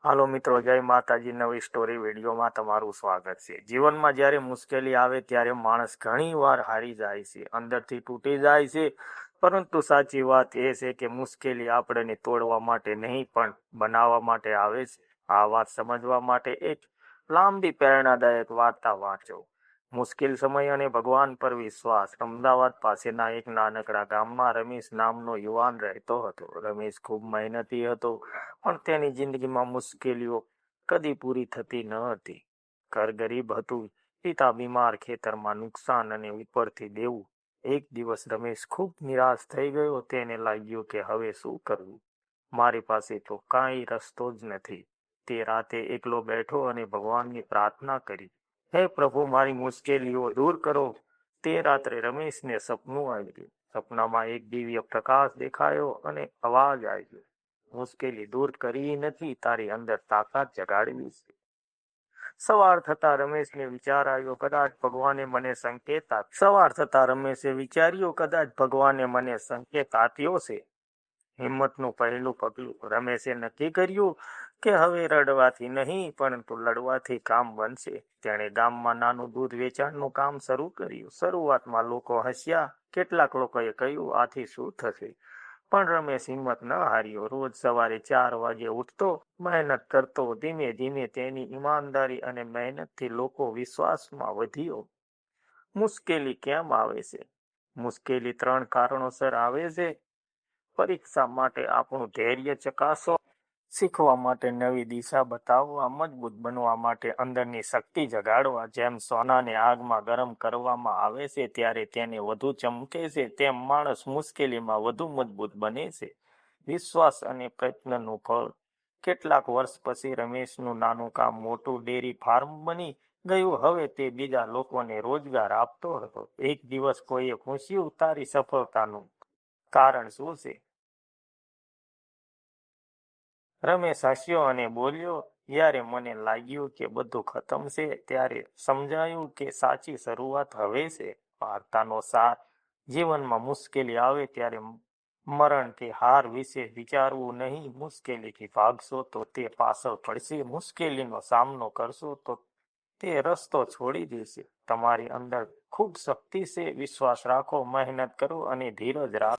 હાલો મિત્રો, જય માતાજી. નવી સ્ટોરી વિડીયોમાં તમારું સ્વાગત છે. જીવનમાં જ્યારે મુશ્કેલી આવે ત્યારે માણસ ઘણી વાર હારી જાય છે, અંદરથી તૂટી જાય છે. પરંતુ સાચી વાત એ છે કે મુશ્કેલી આપણને તોડવા માટે નહીં પણ બનાવવા માટે આવે છે. આ વાત સમજવા માટે એક લાંબી પ્રેરણાદાયક વાર્તા વાંચો. મુશ્કેલ સમય અને ભગવાન પર વિશ્વાસ. અમદાવાદ પાસેના એક નાનકડા ગામમાં રમેશ નામનો યુવાન રહેતો હતો. રમેશ ખૂબ મહેનતી હતો, પણ તેની જિંદગીમાં મુશ્કેલીઓ કદી પૂરી થતી ન હતી. ઘર ગરીબ હતું, પિતા બીમાર, ખેતરમાં નુકસાન અને ઉપરથી દેવું. એક દિવસ રમેશ ખૂબ નિરાશ થઈ ગયો. તેને લાગ્યું કે હવે શું કરવું, મારી પાસે તો કાંઈ રસ્તો જ નથી. તે રાતે એકલો બેઠો અને ભગવાનની પ્રાર્થના કરી, હે પ્રભુ, મારી મુશ્કેલીઓ દૂર કરો. તે રાત્રે રમેશને સપનું આવ્યું. સપનામાં એક દિવ્ય પ્રકાશ દેખાયો અને અવાજ આવ્યો, મુશ્કેલી દૂર કરી નથી, તારી અંદર તાકાત જગાડવી છે. સવાર થતા રમેશને વિચાર આવ્યો, રમેશે વિચાર્યું, કદાચ ભગવાને મને સંકેત આપ્યો છે. હિંમતનું પહેલું પગલું. રમેશે નક્કી કર્યું કે હવે રડવાથી નહીં પરંતુ લડવાથી કામ બનશે. તેણે ગામમાં નાનું દૂધ વેચાણનું કામ શરૂ કર્યું. શરૂઆતમાં લોકો હસ્યા, કેટલાક લોકોએ કહ્યું, આથી શું થશે? પણ રમેશ હિંમત ન હાર્યો. રોજ સવારે 4 વાગે ઉઠતો, મહેનત કરતો. ધીમે ધીમે તેની ઈમાનદારી અને મહેનતથી લોકો વિશ્વાસમાં વધ્યો. મુશ્કેલી કેમ આવે છે? મુશ્કેલી 3 કારણોસર આવે છે. પરીક્ષા માટે આપણું ધૈર્ય ચકાસો, શીખવા માટે નવી દિશા બતાવવા, મજબૂત બનવા માટે અંદરની શક્તિ જગાડવા. જેમ સોનાને આગમાં ગરમ કરવામાં આવે છે ત્યારે તેને વધુ ચમકે છે, તેમ માણસ મુશ્કેલીમાં વધુ મજબૂત બને છે. વિશ્વાસ અને પ્રયત્નનું ફળ. કેટલાક વર્ષ પછી રમેશનું નાનું કામ મોટું ડેરી ફાર્મ બની ગયું. હવે તે બીજા લોકોને રોજગાર આપતો હતો. એક દિવસ કોઈએ પૂછ્યું, તારી સફળતાનું કારણ શું છે? રમેશ હસ્યો અને બોલ્યો, જ્યારે મને લાગ્યું કે બધું ખતમ છે ત્યારે સમજાયું કે સાચી શરૂઆત હવે છે. વાર્તાનો સાર. જીવનમાં મુશ્કેલી આવે ત્યારે મરણ કે હાર વિશે વિચારવું નહીં. મુશ્કેલીથી ભાગશો તો તે પાછળ પડશે. મુશ્કેલીનો સામનો કરશો તો તે રસ્તો છોડી દેશે. તમારી અંદર ખૂબ શક્તિ છે. વિશ્વાસ રાખો, મહેનત કરો અને ધીરજ રાખો.